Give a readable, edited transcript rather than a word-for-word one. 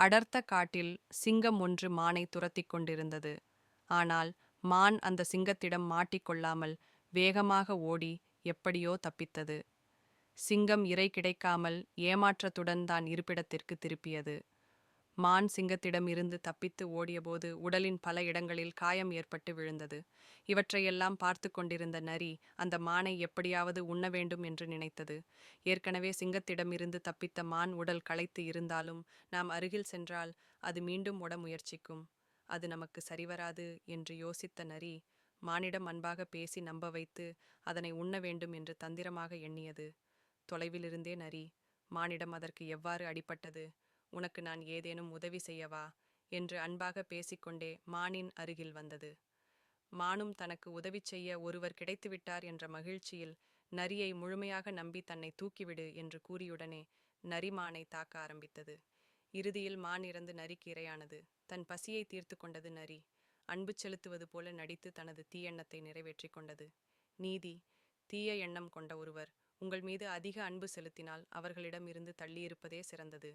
அடர்த்த காட்டில் சிங்கம் ஒன்று மானை துரத்திக் கொண்டிருந்தது. ஆனால் மான் அந்த சிங்கத்திடம் மாட்டிக்கொள்ளாமல் வேகமாக ஓடி எப்படியோ தப்பித்தது. சிங்கம் இரை கிடைக்காமல் ஏமாற்றத்துடன் தான் இருப்பிடத்திற்கு திருப்பியது. மான் சிங்கத்திடம் இருந்து தப்பித்து ஓடியபோது உடலின் பல இடங்களில் காயம் ஏற்பட்டு விழுந்தது. இவற்றையெல்லாம் பார்த்து கொண்டிருந்த நரி அந்த மானை எப்படியாவது உண்ண வேண்டும் என்று நினைத்தது. ஏற்கனவே சிங்கத்திடமிருந்து தப்பித்த மான் உடல் களைத்து இருந்தாலும் நாம் அருகில் சென்றால் அது மீண்டும் ஓட முயற்சிக்கும். அது நமக்கு சரிவராது என்று யோசித்த நரி மானிடம் அன்பாக பேசி நம்ப வைத்து அதனை உண்ண வேண்டும் என்று தந்திரமாக எண்ணியது. தொலைவிலிருந்தே நரி மானிடம் அதற்கு எவ்வாறு அடிபட்டது, உனக்கு நான் ஏதேனும் உதவி செய்யவா என்று அன்பாக பேசிக்கொண்டே மானின் அருகில் வந்தது. மானும் தனக்கு உதவி செய்ய ஒருவர் கிடைத்துவிட்டார் என்ற மகிழ்ச்சியில் நரியை முழுமையாக நம்பி தன்னை தூக்கிவிடு என்று கூறியுடனே நரி மானை தாக்க ஆரம்பித்தது. இறுதியில் மான் இறந்து நரிக்கு இரையானது. தன் பசியை தீர்த்து கொண்டது நரி. அன்பு செலுத்துவது போல நடித்து தனது தீயெண்ணத்தை நிறைவேற்றிக் கொண்டது. நீதி: தீய எண்ணம் கொண்ட ஒருவர் உங்கள் மீது அதிக அன்பு செலுத்தினால் அவர்களிடம் இருந்து தள்ளியிருப்பதே சிறந்தது.